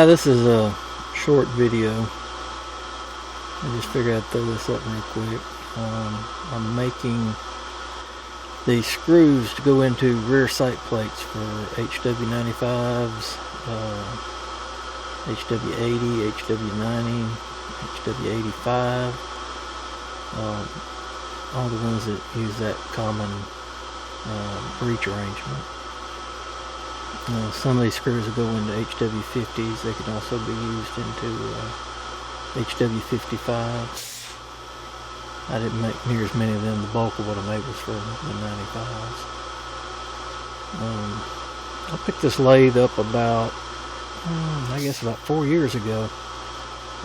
This is a short video. I just figured I'd throw this up real quick. I'm making the screws to go into rear sight plates for HW95s, HW80, HW90, HW85, all the ones that use that common breech arrangement. Some of these screws will go into HW50s. They can also be used into HW55s. I didn't make near as many of them. The bulk of what I made was for the 95s. I picked this lathe up about, I guess about 4 years ago,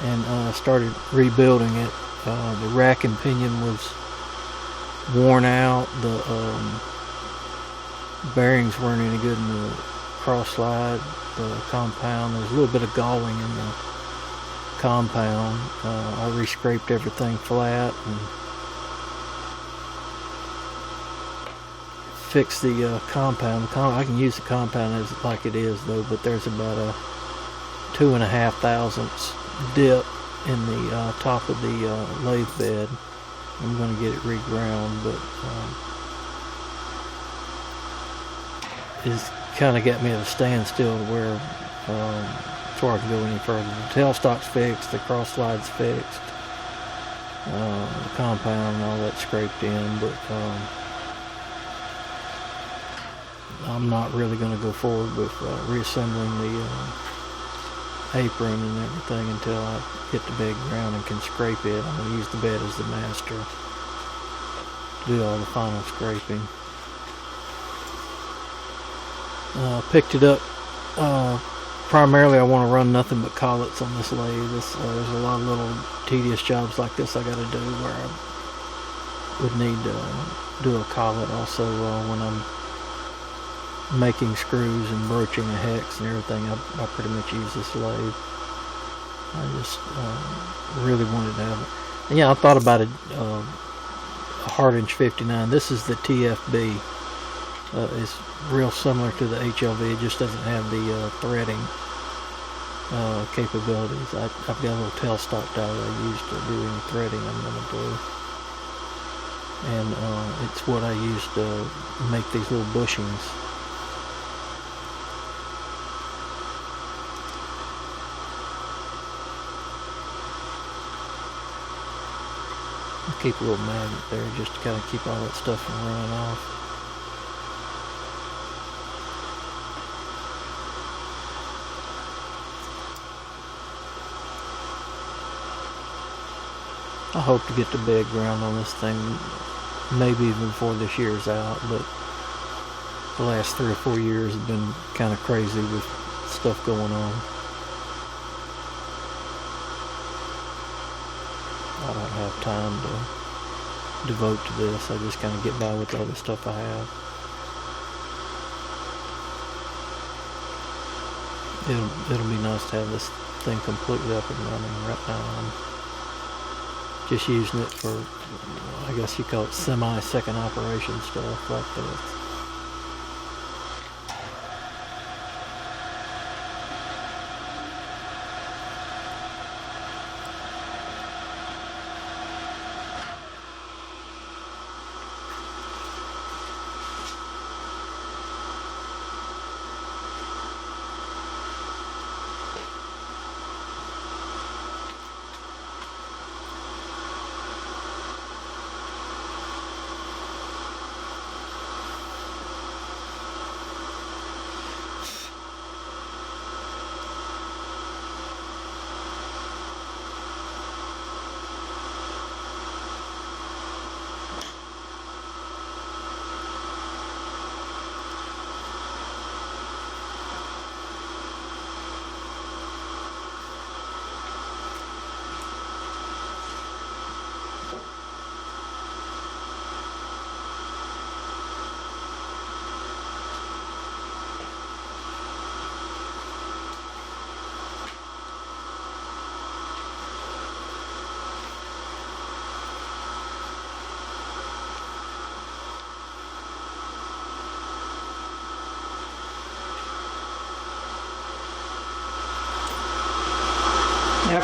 and started rebuilding it. The rack and pinion was worn out. The bearings weren't any good in the cross slide, the compound. There's a little bit of galling in the compound. I re-scraped everything flat and fixed the compound. I can use the compound as like it is though, but there's about a 2.5 thousandths dip in the top of the lathe bed. I'm going to get it reground, but it's kind of got me at a standstill to where before I can go any further. The tailstock's fixed, the cross slide's fixed, the compound and all that scraped in, but I'm not really going to go forward with reassembling the apron and everything until I get the bed ground and can scrape it. I'm going to use the bed as the master to do all the final scraping. Picked it up. Primarily I want to run nothing but collets on this lathe. There's a lot of little tedious jobs like this I got to do where I would need to do a collet also when I'm making screws and broaching a hex and everything. I pretty much use this lathe. I just really wanted to have it. And yeah, I thought about it. A Hardinge 59. This is the TFB. It's real similar to the HLV. It just doesn't have the threading capabilities. I've got a little tailstock die that I use to do any threading I'm going to do. And it's what I use to make these little bushings. I'll keep a little magnet there just to kind of keep all that stuff from running off. I hope to get the bed ground on this thing maybe even before this year's out, but the last 3 or 4 years have been kind of crazy with stuff going on. I don't have time to devote to this. I just kind of get by with the other stuff I have. It'll be nice to have this thing completely up and running. Right now I'm just using it for, I guess you call it semi-second operation stuff like this.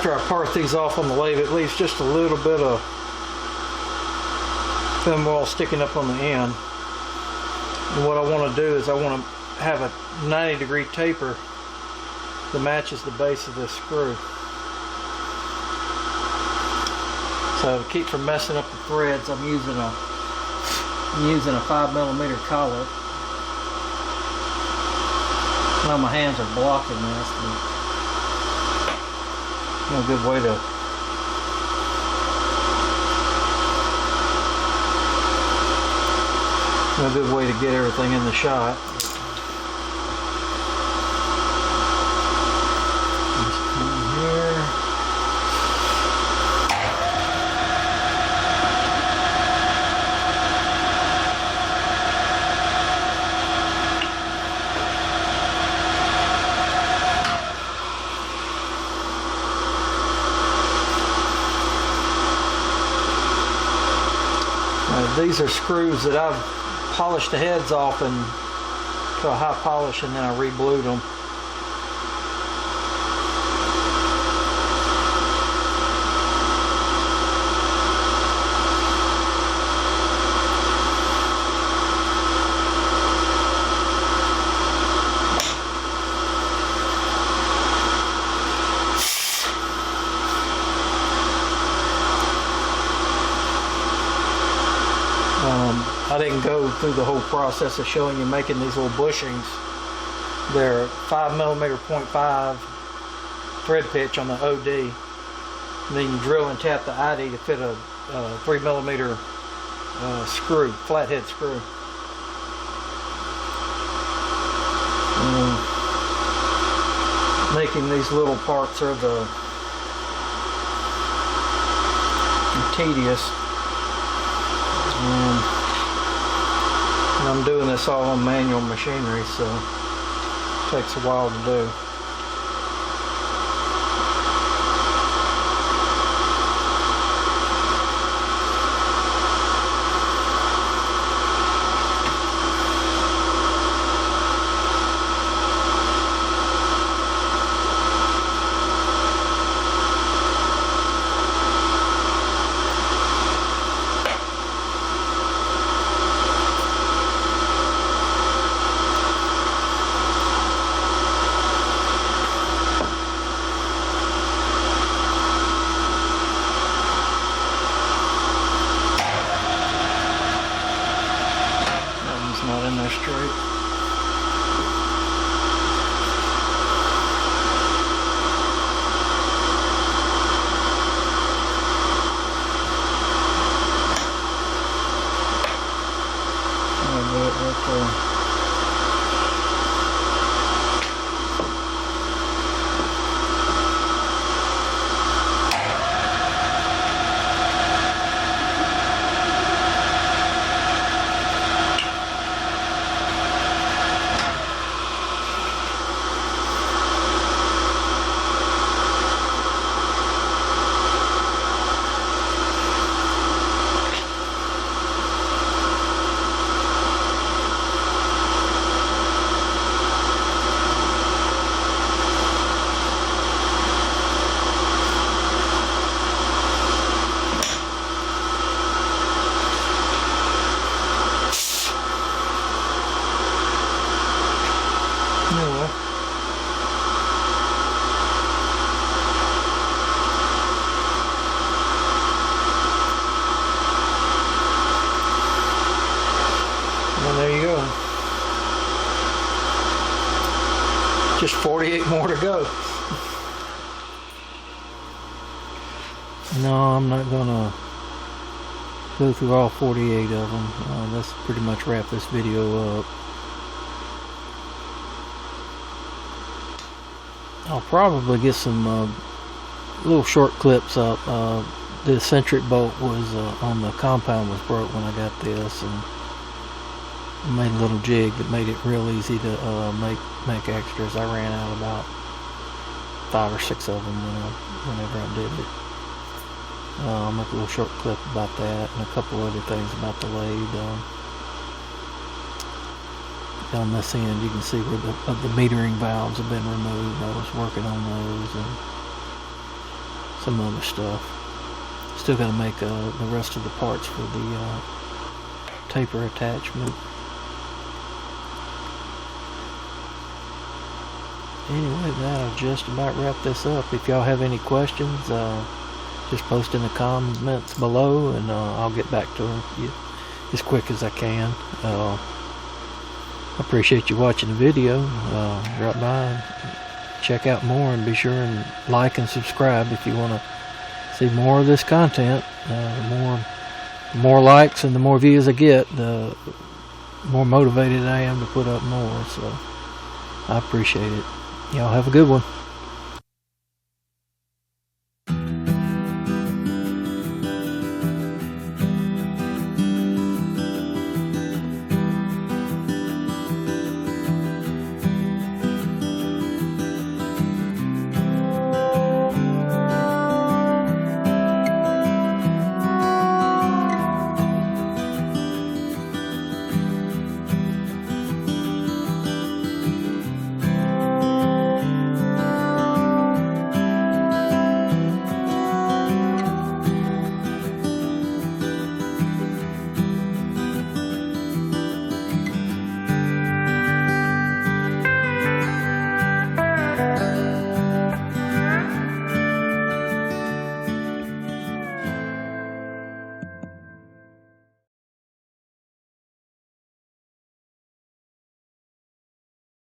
after I part these off on the lathe, it leaves just a little bit of film oil sticking up on the end. And what I want to do is I want to have a 90-degree taper that matches the base of this screw. So to keep from messing up the threads, I'm using a 5mm collar. Now my hands are blocking this, but a good way to get everything in the shot. These are screws that I've polished the heads off and to a high polish, and then I re-blued them. I didn't go through the whole process of showing you making these little bushings. They're 5mm .5 thread pitch on the OD. And then you can drill and tap the ID to fit a 3mm screw, flathead screw. Making these little parts are the tedious. And I'm doing this all on manual machinery, so it takes a while to do. Not in there straight. I'll do it right there. And there you go. Just 48 more to go. No, I'm not gonna go through all 48 of them. Let's pretty much wrap this video up. I'll probably get some little short clips up. The eccentric bolt was on the compound was broke when I got this, and I made a little jig that made it real easy to make extras. I ran out about 5 or 6 of them whenever I did it. I'll make a little short clip about that and a couple other things about the lathe. Down this end you can see where the metering valves have been removed. I was working on those, and some other stuff. Still got to make the rest of the parts for the taper attachment. Anyway, that'll just about wrap this up. If y'all have any questions, just post in the comments below, and I'll get back to you as quick as I can. I appreciate you watching the video. Drop by and check out more, and be sure and like and subscribe if you want to see more of this content. The more likes and the more views I get, the more motivated I am to put up more. So I appreciate it. Y'all have a good one.